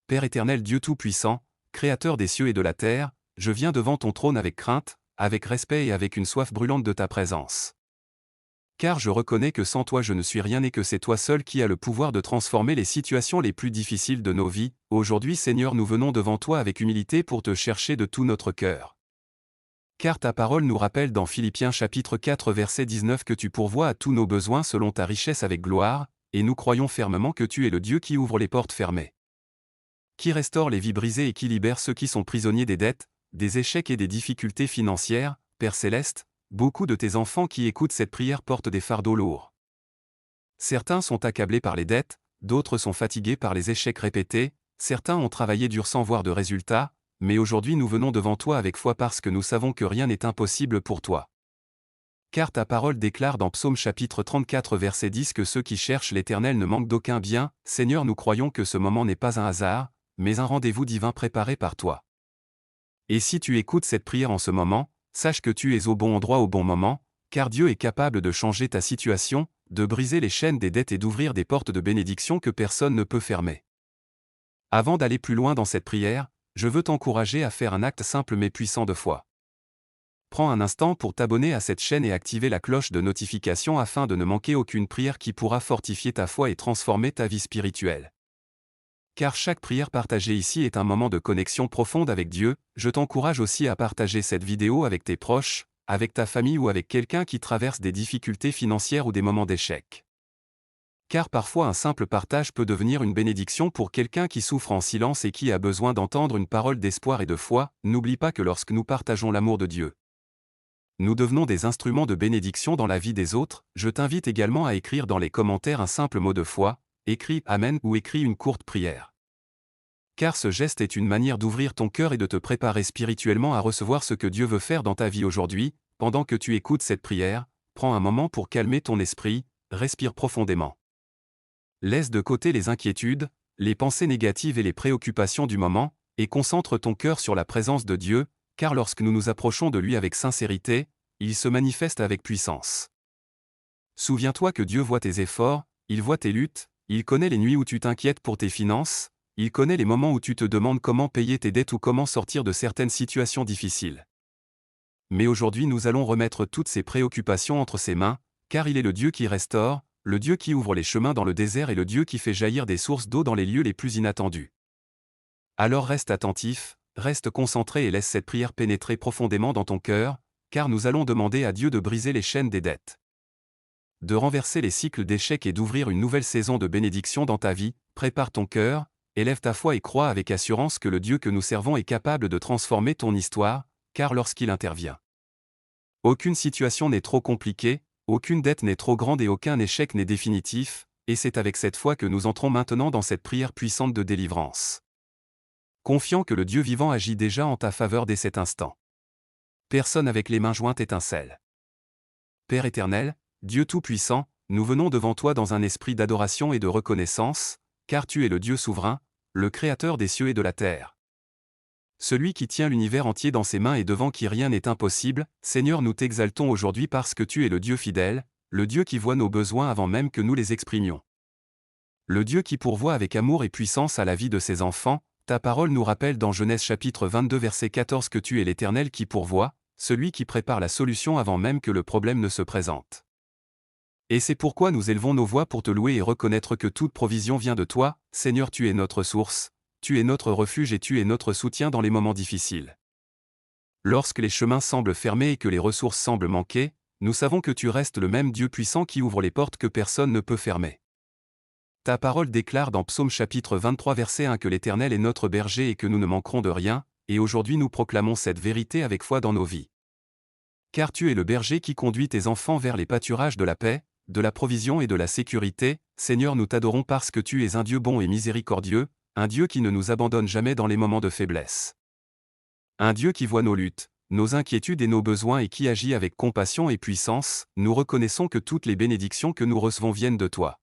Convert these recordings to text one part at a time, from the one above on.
Père éternel Dieu Tout-Puissant, Créateur des cieux et de la terre, je viens devant ton trône avec crainte, avec respect et avec une soif brûlante de ta présence. Car je reconnais que sans toi je ne suis rien et que c'est toi seul qui as le pouvoir de transformer les situations les plus difficiles de nos vies. Aujourd'hui Seigneur, nous venons devant toi avec humilité pour te chercher de tout notre cœur. Car ta parole nous rappelle dans Philippiens chapitre 4 verset 19 que tu pourvois à tous nos besoins selon ta richesse avec gloire, et nous croyons fermement que tu es le Dieu qui ouvre les portes fermées, qui restaure les vies brisées et qui libère ceux qui sont prisonniers des dettes, des échecs et des difficultés financières. Père céleste, beaucoup de tes enfants qui écoutent cette prière portent des fardeaux lourds. Certains sont accablés par les dettes, d'autres sont fatigués par les échecs répétés, certains ont travaillé dur sans voir de résultats, mais aujourd'hui nous venons devant toi avec foi parce que nous savons que rien n'est impossible pour toi. Car ta parole déclare dans Psaume chapitre 34 verset 10 que ceux qui cherchent l'Éternel ne manquent d'aucun bien. Seigneur, nous croyons que ce moment n'est pas un hasard, mais un rendez-vous divin préparé par toi. Et si tu écoutes cette prière en ce moment, sache que tu es au bon endroit au bon moment, car Dieu est capable de changer ta situation, de briser les chaînes des dettes et d'ouvrir des portes de bénédiction que personne ne peut fermer. Avant d'aller plus loin dans cette prière, je veux t'encourager à faire un acte simple mais puissant de foi. Prends un instant pour t'abonner à cette chaîne et activer la cloche de notification afin de ne manquer aucune prière qui pourra fortifier ta foi et transformer ta vie spirituelle. Car chaque prière partagée ici est un moment de connexion profonde avec Dieu. Je t'encourage aussi à partager cette vidéo avec tes proches, avec ta famille ou avec quelqu'un qui traverse des difficultés financières ou des moments d'échec. Car parfois un simple partage peut devenir une bénédiction pour quelqu'un qui souffre en silence et qui a besoin d'entendre une parole d'espoir et de foi. N'oublie pas que lorsque nous partageons l'amour de Dieu, nous devenons des instruments de bénédiction dans la vie des autres. Je t'invite également à écrire dans les commentaires un simple mot de foi, écris Amen ou écris une courte prière. Car ce geste est une manière d'ouvrir ton cœur et de te préparer spirituellement à recevoir ce que Dieu veut faire dans ta vie aujourd'hui. Pendant que tu écoutes cette prière, prends un moment pour calmer ton esprit, respire profondément. Laisse de côté les inquiétudes, les pensées négatives et les préoccupations du moment, et concentre ton cœur sur la présence de Dieu, car lorsque nous nous approchons de lui avec sincérité, il se manifeste avec puissance. Souviens-toi que Dieu voit tes efforts, il voit tes luttes, il connaît les nuits où tu t'inquiètes pour tes finances, il connaît les moments où tu te demandes comment payer tes dettes ou comment sortir de certaines situations difficiles. Mais aujourd'hui nous allons remettre toutes ces préoccupations entre ses mains, car il est le Dieu qui restaure, le Dieu qui ouvre les chemins dans le désert et le Dieu qui fait jaillir des sources d'eau dans les lieux les plus inattendus. Alors reste attentif, reste concentré et laisse cette prière pénétrer profondément dans ton cœur, car nous allons demander à Dieu de briser les chaînes des dettes, de renverser les cycles d'échecs et d'ouvrir une nouvelle saison de bénédiction dans ta vie. Prépare ton cœur, élève ta foi et crois avec assurance que le Dieu que nous servons est capable de transformer ton histoire, car lorsqu'il intervient, aucune situation n'est trop compliquée, aucune dette n'est trop grande et aucun échec n'est définitif, et c'est avec cette foi que nous entrons maintenant dans cette prière puissante de délivrance, confiant que le Dieu vivant agit déjà en ta faveur dès cet instant. Personne avec les mains jointes étincelle. Père éternel, Dieu Tout-Puissant, nous venons devant toi dans un esprit d'adoration et de reconnaissance, car tu es le Dieu souverain, le Créateur des cieux et de la terre. Celui qui tient l'univers entier dans ses mains et devant qui rien n'est impossible. Seigneur, nous t'exaltons aujourd'hui parce que tu es le Dieu fidèle, le Dieu qui voit nos besoins avant même que nous les exprimions. Le Dieu qui pourvoit avec amour et puissance à la vie de ses enfants. Ta parole nous rappelle dans Genèse chapitre 22 verset 14 que tu es l'Éternel qui pourvoit, celui qui prépare la solution avant même que le problème ne se présente. Et c'est pourquoi nous élevons nos voix pour te louer et reconnaître que toute provision vient de toi. Seigneur, tu es notre source, tu es notre refuge et tu es notre soutien dans les moments difficiles. Lorsque les chemins semblent fermés et que les ressources semblent manquer, nous savons que tu restes le même Dieu puissant qui ouvre les portes que personne ne peut fermer. Ta parole déclare dans Psaume chapitre 23 verset 1 que l'Éternel est notre berger et que nous ne manquerons de rien, et aujourd'hui nous proclamons cette vérité avec foi dans nos vies. Car tu es le berger qui conduit tes enfants vers les pâturages de la paix, de la provision et de la sécurité. Seigneur, nous t'adorons parce que tu es un Dieu bon et miséricordieux, un Dieu qui ne nous abandonne jamais dans les moments de faiblesse. Un Dieu qui voit nos luttes, nos inquiétudes et nos besoins et qui agit avec compassion et puissance. Nous reconnaissons que toutes les bénédictions que nous recevons viennent de toi.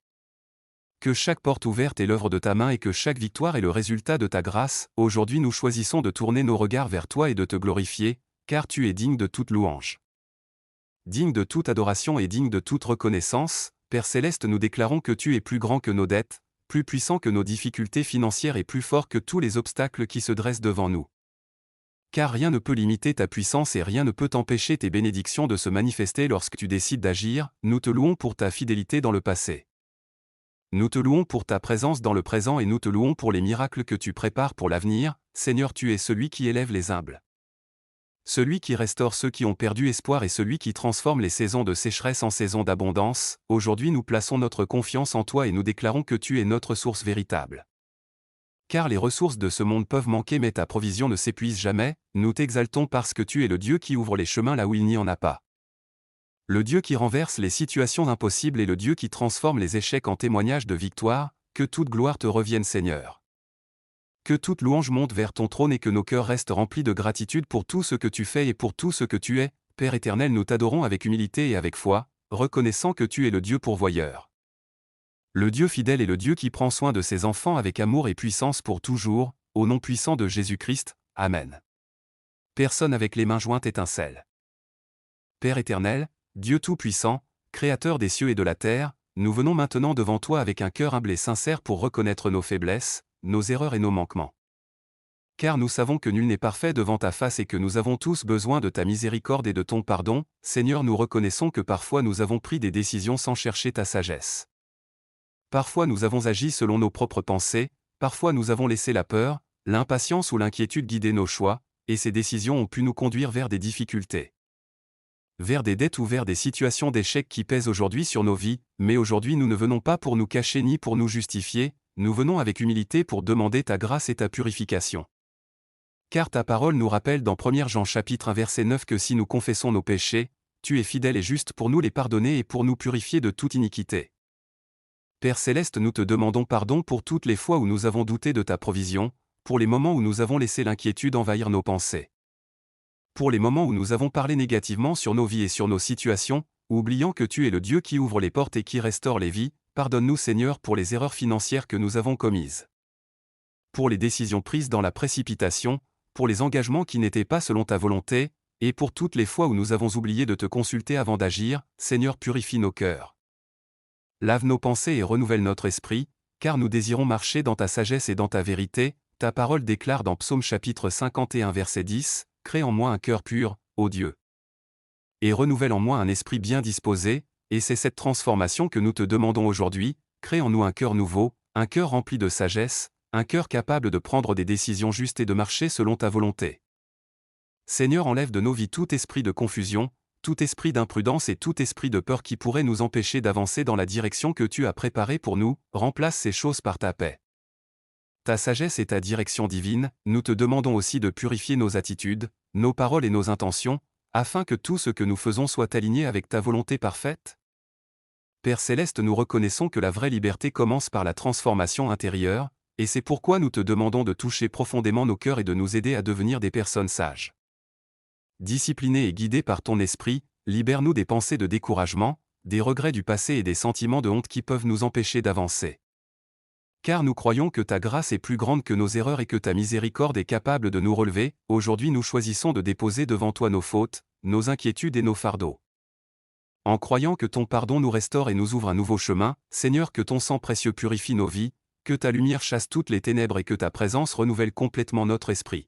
Que chaque porte ouverte est l'œuvre de ta main et que chaque victoire est le résultat de ta grâce. Aujourd'hui nous choisissons de tourner nos regards vers toi et de te glorifier, car tu es digne de toute louange, digne de toute adoration et digne de toute reconnaissance. Père céleste, nous déclarons que tu es plus grand que nos dettes, plus puissant que nos difficultés financières et plus fort que tous les obstacles qui se dressent devant nous. Car rien ne peut limiter ta puissance et rien ne peut empêcher tes bénédictions de se manifester lorsque tu décides d'agir. Nous te louons pour ta fidélité dans le passé. Nous te louons pour ta présence dans le présent et nous te louons pour les miracles que tu prépares pour l'avenir. Seigneur, tu es celui qui élève les humbles. Celui qui restaure ceux qui ont perdu espoir et celui qui transforme les saisons de sécheresse en saisons d'abondance. Aujourd'hui nous plaçons notre confiance en toi et nous déclarons que tu es notre source véritable. Car les ressources de ce monde peuvent manquer mais ta provision ne s'épuise jamais, nous t'exaltons parce que tu es le Dieu qui ouvre les chemins là où il n'y en a pas. Le Dieu qui renverse les situations impossibles et le Dieu qui transforme les échecs en témoignages de victoire, que toute gloire te revienne Seigneur. Que toute louange monte vers ton trône et que nos cœurs restent remplis de gratitude pour tout ce que tu fais et pour tout ce que tu es. Père éternel, nous t'adorons avec humilité et avec foi, reconnaissant que tu es le Dieu pourvoyeur. Le Dieu fidèle est le Dieu qui prend soin de ses enfants avec amour et puissance pour toujours, au nom puissant de Jésus-Christ. Amen. Personne avec les mains jointes étincelle. Père éternel, Dieu tout-puissant, Créateur des cieux et de la terre, nous venons maintenant devant toi avec un cœur humble et sincère pour reconnaître nos faiblesses, nos erreurs et nos manquements. Car nous savons que nul n'est parfait devant ta face et que nous avons tous besoin de ta miséricorde et de ton pardon. Seigneur, nous reconnaissons que parfois nous avons pris des décisions sans chercher ta sagesse. Parfois nous avons agi selon nos propres pensées, parfois nous avons laissé la peur, l'impatience ou l'inquiétude guider nos choix, et ces décisions ont pu nous conduire vers des difficultés. Vers des dettes ou vers des situations d'échec qui pèsent aujourd'hui sur nos vies, mais aujourd'hui nous ne venons pas pour nous cacher ni pour nous justifier, nous venons avec humilité pour demander ta grâce et ta purification. Car ta parole nous rappelle dans 1 Jean chapitre 1 verset 9 que si nous confessons nos péchés, tu es fidèle et juste pour nous les pardonner et pour nous purifier de toute iniquité. Père céleste, nous te demandons pardon pour toutes les fois où nous avons douté de ta provision, pour les moments où nous avons laissé l'inquiétude envahir nos pensées. Pour les moments où nous avons parlé négativement sur nos vies et sur nos situations, oubliant que tu es le Dieu qui ouvre les portes et qui restaure les vies, pardonne-nous Seigneur pour les erreurs financières que nous avons commises. Pour les décisions prises dans la précipitation, pour les engagements qui n'étaient pas selon ta volonté, et pour toutes les fois où nous avons oublié de te consulter avant d'agir, Seigneur, purifie nos cœurs. Lave nos pensées et renouvelle notre esprit, car nous désirons marcher dans ta sagesse et dans ta vérité. Ta parole déclare dans Psaume chapitre 51 verset 10, « Crée en moi un cœur pur, ô Dieu. Et renouvelle en moi un esprit bien disposé, » et c'est cette transformation que nous te demandons aujourd'hui. Crée en nous un cœur nouveau, un cœur rempli de sagesse, un cœur capable de prendre des décisions justes et de marcher selon ta volonté. Seigneur, enlève de nos vies tout esprit de confusion, tout esprit d'imprudence et tout esprit de peur qui pourrait nous empêcher d'avancer dans la direction que tu as préparée pour nous. Remplace ces choses par ta paix. Ta sagesse et ta direction divine, nous te demandons aussi de purifier nos attitudes, nos paroles et nos intentions, afin que tout ce que nous faisons soit aligné avec ta volonté parfaite. Père céleste, nous reconnaissons que la vraie liberté commence par la transformation intérieure, et c'est pourquoi nous te demandons de toucher profondément nos cœurs et de nous aider à devenir des personnes sages. Disciplinés et guidés par ton esprit, libère-nous des pensées de découragement, des regrets du passé et des sentiments de honte qui peuvent nous empêcher d'avancer. Car nous croyons que ta grâce est plus grande que nos erreurs et que ta miséricorde est capable de nous relever. Aujourd'hui nous choisissons de déposer devant toi nos fautes, nos inquiétudes et nos fardeaux. En croyant que ton pardon nous restaure et nous ouvre un nouveau chemin, Seigneur, que ton sang précieux purifie nos vies, que ta lumière chasse toutes les ténèbres et que ta présence renouvelle complètement notre esprit.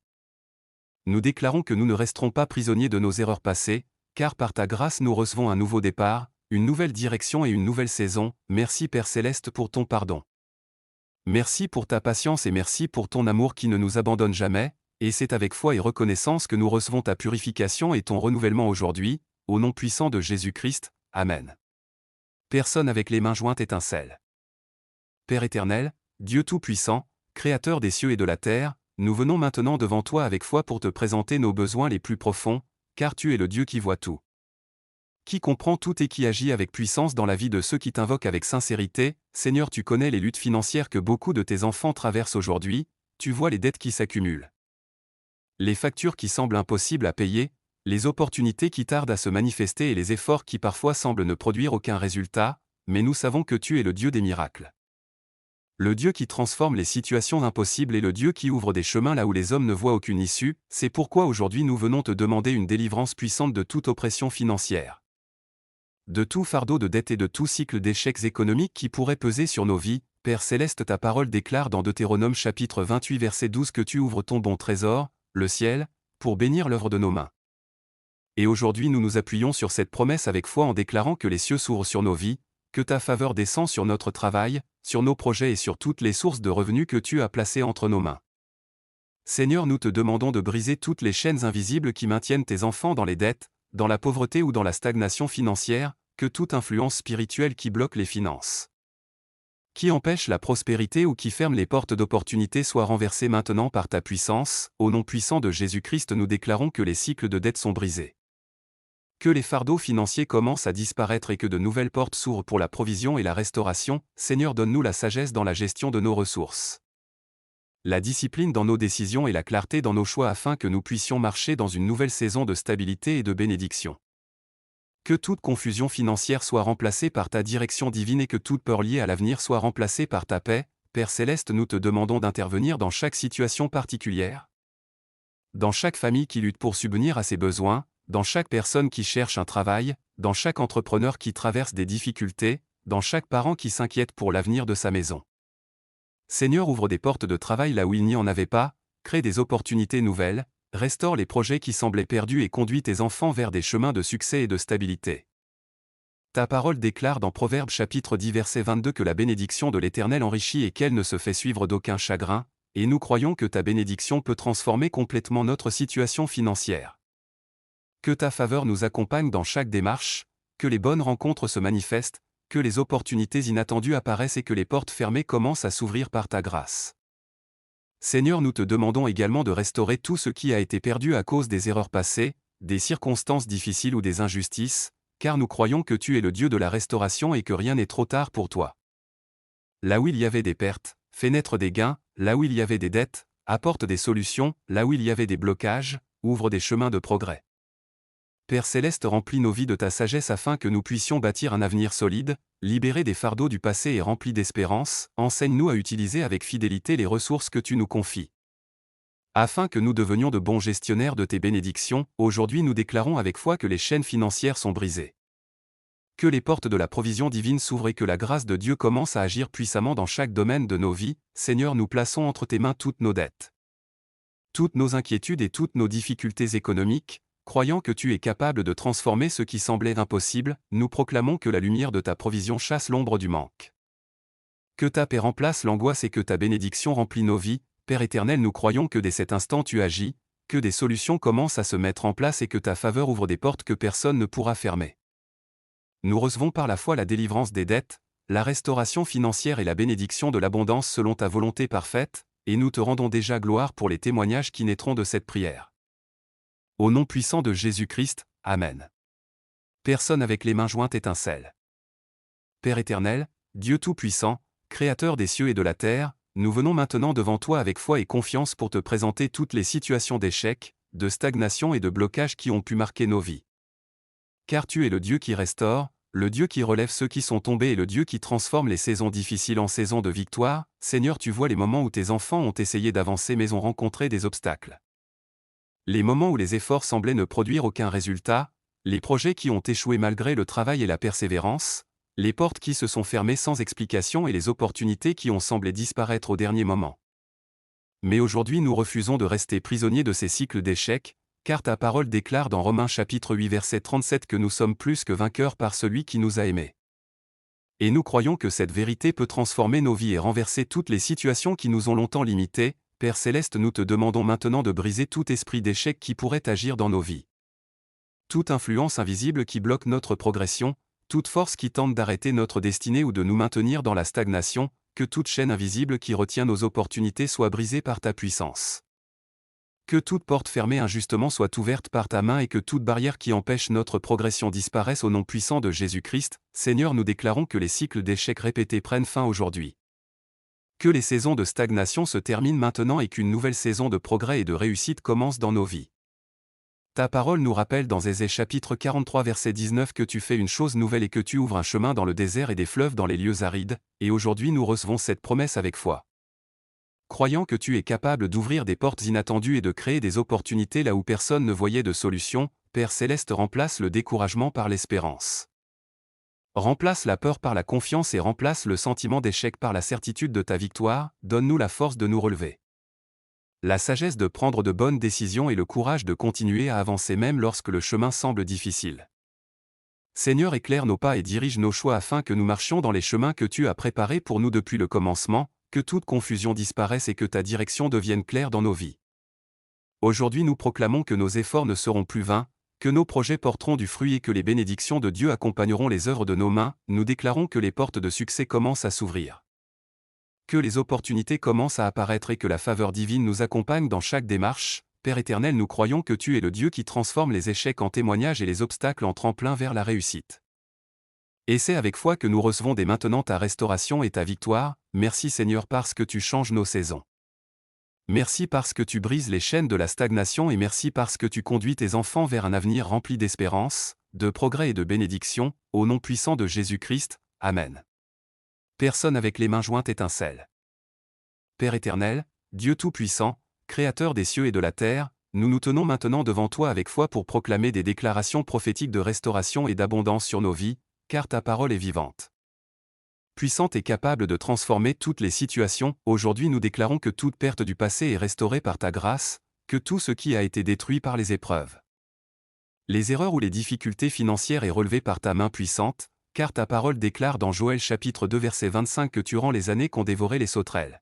Nous déclarons que nous ne resterons pas prisonniers de nos erreurs passées, car par ta grâce nous recevons un nouveau départ, une nouvelle direction et une nouvelle saison. Merci Père céleste pour ton pardon. Merci pour ta patience et merci pour ton amour qui ne nous abandonne jamais, et c'est avec foi et reconnaissance que nous recevons ta purification et ton renouvellement aujourd'hui, au nom puissant de Jésus-Christ. Amen. Personne avec les mains jointes étincelle. Père éternel, Dieu tout-puissant, Créateur des cieux et de la terre, nous venons maintenant devant toi avec foi pour te présenter nos besoins les plus profonds, car tu es le Dieu qui voit tout. Qui comprend tout et qui agit avec puissance dans la vie de ceux qui t'invoquent avec sincérité. Seigneur, tu connais les luttes financières que beaucoup de tes enfants traversent aujourd'hui, tu vois les dettes qui s'accumulent. Les factures qui semblent impossibles à payer, les opportunités qui tardent à se manifester et les efforts qui parfois semblent ne produire aucun résultat, mais nous savons que tu es le Dieu des miracles. Le Dieu qui transforme les situations impossibles et le Dieu qui ouvre des chemins là où les hommes ne voient aucune issue. C'est pourquoi aujourd'hui nous venons te demander une délivrance puissante de toute oppression financière, de tout fardeau de dette et de tout cycle d'échecs économiques qui pourrait peser sur nos vies. Père céleste, ta parole déclare dans Deutéronome chapitre 28 verset 12 que tu ouvres ton bon trésor, le ciel, pour bénir l'œuvre de nos mains. Et aujourd'hui nous nous appuyons sur cette promesse avec foi en déclarant que les cieux s'ouvrent sur nos vies, que ta faveur descend sur notre travail, sur nos projets et sur toutes les sources de revenus que tu as placées entre nos mains. Seigneur, nous te demandons de briser toutes les chaînes invisibles qui maintiennent tes enfants dans les dettes, dans la pauvreté ou dans la stagnation financière, que toute influence spirituelle qui bloque les finances, qui empêche la prospérité ou qui ferme les portes d'opportunité soit renversée maintenant par ta puissance. Au nom puissant de Jésus-Christ, nous déclarons que les cycles de dette sont brisés, que les fardeaux financiers commencent à disparaître et que de nouvelles portes s'ouvrent pour la provision et la restauration. Seigneur, donne-nous la sagesse dans la gestion de nos ressources, la discipline dans nos décisions et la clarté dans nos choix afin que nous puissions marcher dans une nouvelle saison de stabilité et de bénédiction. Que toute confusion financière soit remplacée par ta direction divine et que toute peur liée à l'avenir soit remplacée par ta paix. Père céleste, nous te demandons d'intervenir dans chaque situation particulière, dans chaque famille qui lutte pour subvenir à ses besoins, dans chaque personne qui cherche un travail, dans chaque entrepreneur qui traverse des difficultés, dans chaque parent qui s'inquiète pour l'avenir de sa maison. Seigneur, ouvre des portes de travail là où il n'y en avait pas, crée des opportunités nouvelles, restaure les projets qui semblaient perdus et conduis tes enfants vers des chemins de succès et de stabilité. Ta parole déclare dans Proverbes chapitre 10 verset 22 que la bénédiction de l'Éternel enrichit et qu'elle ne se fait suivre d'aucun chagrin, et nous croyons que ta bénédiction peut transformer complètement notre situation financière. Que ta faveur nous accompagne dans chaque démarche, que les bonnes rencontres se manifestent, que les opportunités inattendues apparaissent et que les portes fermées commencent à s'ouvrir par ta grâce. Seigneur, nous te demandons également de restaurer tout ce qui a été perdu à cause des erreurs passées, des circonstances difficiles ou des injustices, car nous croyons que tu es le Dieu de la restauration et que rien n'est trop tard pour toi. Là où il y avait des pertes, fais naître des gains, là où il y avait des dettes, apporte des solutions, là où il y avait des blocages, ouvre des chemins de progrès. Père céleste, remplis nos vies de ta sagesse afin que nous puissions bâtir un avenir solide, libéré des fardeaux du passé et rempli d'espérance. Enseigne-nous à utiliser avec fidélité les ressources que tu nous confies, afin que nous devenions de bons gestionnaires de tes bénédictions. Aujourd'hui nous déclarons avec foi que les chaînes financières sont brisées, que les portes de la provision divine s'ouvrent et que la grâce de Dieu commence à agir puissamment dans chaque domaine de nos vies. Seigneur, nous plaçons entre tes mains toutes nos dettes, toutes nos inquiétudes et toutes nos difficultés économiques. Croyant que tu es capable de transformer ce qui semblait impossible, nous proclamons que la lumière de ta provision chasse l'ombre du manque, que ta paix remplace l'angoisse et que ta bénédiction remplit nos vies. Père éternel, nous croyons que dès cet instant tu agis, que des solutions commencent à se mettre en place et que ta faveur ouvre des portes que personne ne pourra fermer. Nous recevons par la foi la délivrance des dettes, la restauration financière et la bénédiction de l'abondance selon ta volonté parfaite, et nous te rendons déjà gloire pour les témoignages qui naîtront de cette prière. Au nom puissant de Jésus-Christ, Amen. Personne avec les mains jointes étincelle. Père éternel, Dieu Tout-Puissant, Créateur des cieux et de la terre, nous venons maintenant devant toi avec foi et confiance pour te présenter toutes les situations d'échec, de stagnation et de blocage qui ont pu marquer nos vies. Car tu es le Dieu qui restaure, le Dieu qui relève ceux qui sont tombés et le Dieu qui transforme les saisons difficiles en saisons de victoire. Seigneur, tu vois les moments où tes enfants ont essayé d'avancer mais ont rencontré des obstacles. Les moments où les efforts semblaient ne produire aucun résultat, les projets qui ont échoué malgré le travail et la persévérance, les portes qui se sont fermées sans explication et les opportunités qui ont semblé disparaître au dernier moment. Mais aujourd'hui nous refusons de rester prisonniers de ces cycles d'échecs, car ta parole déclare dans Romains chapitre 8 verset 37 que nous sommes plus que vainqueurs par celui qui nous a aimés. Et nous croyons que cette vérité peut transformer nos vies et renverser toutes les situations qui nous ont longtemps limités. Père céleste, nous te demandons maintenant de briser tout esprit d'échec qui pourrait agir dans nos vies, toute influence invisible qui bloque notre progression, toute force qui tente d'arrêter notre destinée ou de nous maintenir dans la stagnation, que toute chaîne invisible qui retient nos opportunités soit brisée par ta puissance. Que toute porte fermée injustement soit ouverte par ta main et que toute barrière qui empêche notre progression disparaisse au nom puissant de Jésus-Christ. Seigneur, nous déclarons que les cycles d'échecs répétés prennent fin aujourd'hui. Que les saisons de stagnation se terminent maintenant et qu'une nouvelle saison de progrès et de réussite commence dans nos vies. Ta parole nous rappelle dans Ésée chapitre 43 verset 19 que tu fais une chose nouvelle et que tu ouvres un chemin dans le désert et des fleuves dans les lieux arides, et aujourd'hui nous recevons cette promesse avec foi. Croyant que tu es capable d'ouvrir des portes inattendues et de créer des opportunités là où personne ne voyait de solution, Père céleste, remplace le découragement par l'espérance. Remplace la peur par la confiance et remplace le sentiment d'échec par la certitude de ta victoire, donne-nous la force de nous relever. La sagesse de prendre de bonnes décisions et le courage de continuer à avancer même lorsque le chemin semble difficile. Seigneur, éclaire nos pas et dirige nos choix afin que nous marchions dans les chemins que tu as préparés pour nous depuis le commencement, que toute confusion disparaisse et que ta direction devienne claire dans nos vies. Aujourd'hui nous proclamons que nos efforts ne seront plus vains, que nos projets porteront du fruit et que les bénédictions de Dieu accompagneront les œuvres de nos mains, nous déclarons que les portes de succès commencent à s'ouvrir. Que les opportunités commencent à apparaître et que la faveur divine nous accompagne dans chaque démarche. Père éternel, nous croyons que tu es le Dieu qui transforme les échecs en témoignages et les obstacles en tremplin vers la réussite. Et c'est avec foi que nous recevons dès maintenant ta restauration et ta victoire. Merci Seigneur parce que tu changes nos saisons. Merci parce que tu brises les chaînes de la stagnation et merci parce que tu conduis tes enfants vers un avenir rempli d'espérance, de progrès et de bénédiction, au nom puissant de Jésus-Christ. Amen. Personne avec les mains jointes étincelle. Père éternel, Dieu Tout-Puissant, Créateur des cieux et de la terre, nous nous tenons maintenant devant toi avec foi pour proclamer des déclarations prophétiques de restauration et d'abondance sur nos vies, car ta parole est vivante. Puissante et capable de transformer toutes les situations, aujourd'hui nous déclarons que toute perte du passé est restaurée par ta grâce, que tout ce qui a été détruit par les épreuves, les erreurs ou les difficultés financières est relevé par ta main puissante, car ta parole déclare dans Joël chapitre 2 verset 25 que tu rends les années qu'ont dévoré les sauterelles.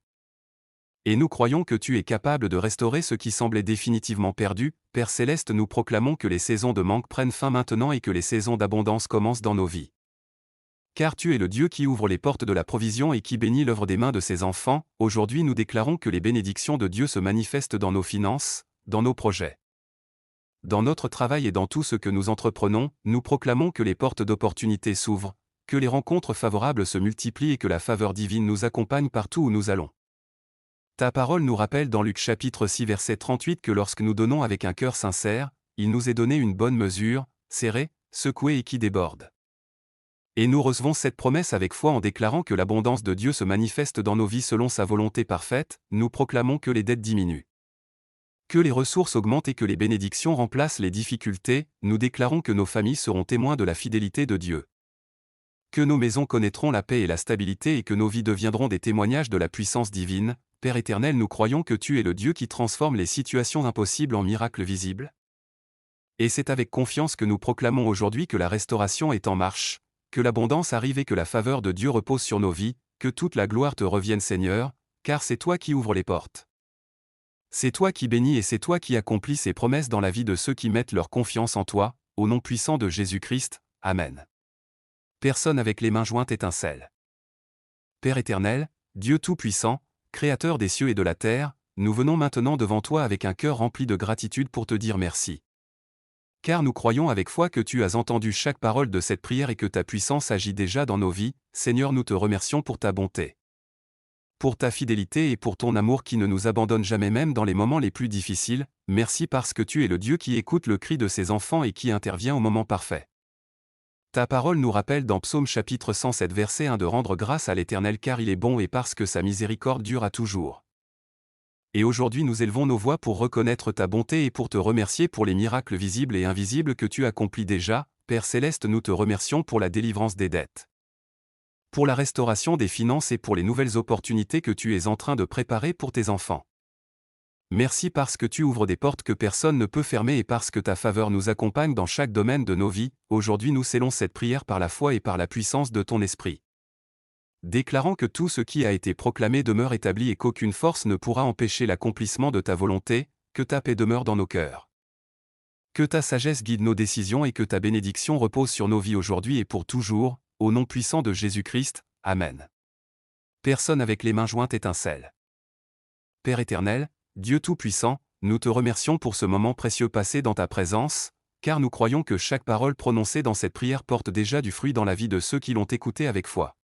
Et nous croyons que tu es capable de restaurer ce qui semblait définitivement perdu. Père céleste, nous proclamons que les saisons de manque prennent fin maintenant et que les saisons d'abondance commencent dans nos vies. Car tu es le Dieu qui ouvre les portes de la provision et qui bénit l'œuvre des mains de ses enfants. Aujourd'hui nous déclarons que les bénédictions de Dieu se manifestent dans nos finances, dans nos projets, dans notre travail et dans tout ce que nous entreprenons. Nous proclamons que les portes d'opportunité s'ouvrent, que les rencontres favorables se multiplient et que la faveur divine nous accompagne partout où nous allons. Ta parole nous rappelle dans Luc chapitre 6 verset 38 que lorsque nous donnons avec un cœur sincère, il nous est donné une bonne mesure, serrée, secouée et qui déborde. Et nous recevons cette promesse avec foi en déclarant que l'abondance de Dieu se manifeste dans nos vies selon sa volonté parfaite. Nous proclamons que les dettes diminuent, que les ressources augmentent et que les bénédictions remplacent les difficultés. Nous déclarons que nos familles seront témoins de la fidélité de Dieu, que nos maisons connaîtront la paix et la stabilité et que nos vies deviendront des témoignages de la puissance divine. Père éternel, nous croyons que tu es le Dieu qui transforme les situations impossibles en miracles visibles. Et c'est avec confiance que nous proclamons aujourd'hui que la restauration est en marche, que l'abondance arrive et que la faveur de Dieu repose sur nos vies, que toute la gloire te revienne Seigneur, car c'est toi qui ouvres les portes. C'est toi qui bénis et c'est toi qui accomplis ces promesses dans la vie de ceux qui mettent leur confiance en toi, au nom puissant de Jésus-Christ. Amen. Personne avec les mains jointes étincelle. Père éternel, Dieu Tout-Puissant, Créateur des cieux et de la terre, nous venons maintenant devant toi avec un cœur rempli de gratitude pour te dire merci. Car nous croyons avec foi que tu as entendu chaque parole de cette prière et que ta puissance agit déjà dans nos vies. Seigneur, nous te remercions pour ta bonté, pour ta fidélité et pour ton amour qui ne nous abandonne jamais même dans les moments les plus difficiles. Merci parce que tu es le Dieu qui écoute le cri de ses enfants et qui intervient au moment parfait. Ta parole nous rappelle dans Psaume chapitre 107 verset 1 de rendre grâce à l'Éternel car il est bon et parce que sa miséricorde dure à toujours. Et aujourd'hui nous élevons nos voix pour reconnaître ta bonté et pour te remercier pour les miracles visibles et invisibles que tu accomplis déjà. Père céleste, nous te remercions pour la délivrance des dettes, pour la restauration des finances et pour les nouvelles opportunités que tu es en train de préparer pour tes enfants. Merci parce que tu ouvres des portes que personne ne peut fermer et parce que ta faveur nous accompagne dans chaque domaine de nos vies. Aujourd'hui nous scellons cette prière par la foi et par la puissance de ton esprit, déclarant que tout ce qui a été proclamé demeure établi et qu'aucune force ne pourra empêcher l'accomplissement de ta volonté, que ta paix demeure dans nos cœurs, que ta sagesse guide nos décisions et que ta bénédiction repose sur nos vies aujourd'hui et pour toujours, au nom puissant de Jésus-Christ. Amen. Personne avec les mains jointes étincelle. Père éternel, Dieu Tout-Puissant, nous te remercions pour ce moment précieux passé dans ta présence, car nous croyons que chaque parole prononcée dans cette prière porte déjà du fruit dans la vie de ceux qui l'ont écoutée avec foi.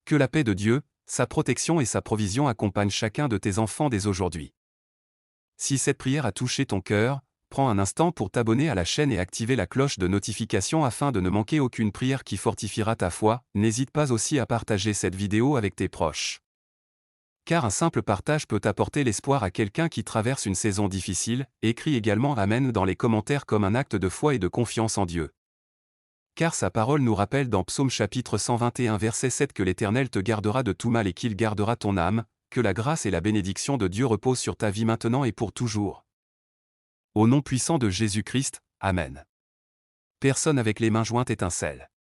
Que la paix de Dieu, sa protection et sa provision accompagnent chacun de tes enfants dès aujourd'hui. Si cette prière a touché ton cœur, prends un instant pour t'abonner à la chaîne et activer la cloche de notification afin de ne manquer aucune prière qui fortifiera ta foi. N'hésite pas aussi à partager cette vidéo avec tes proches, car un simple partage peut apporter l'espoir à quelqu'un qui traverse une saison difficile. Écris également Amen dans les commentaires comme un acte de foi et de confiance en Dieu. Car sa parole nous rappelle dans Psaume chapitre 121 verset 7 que l'Éternel te gardera de tout mal et qu'il gardera ton âme, que la grâce et la bénédiction de Dieu reposent sur ta vie maintenant et pour toujours. Au nom puissant de Jésus-Christ, Amen. Personne avec les mains jointes étincelle.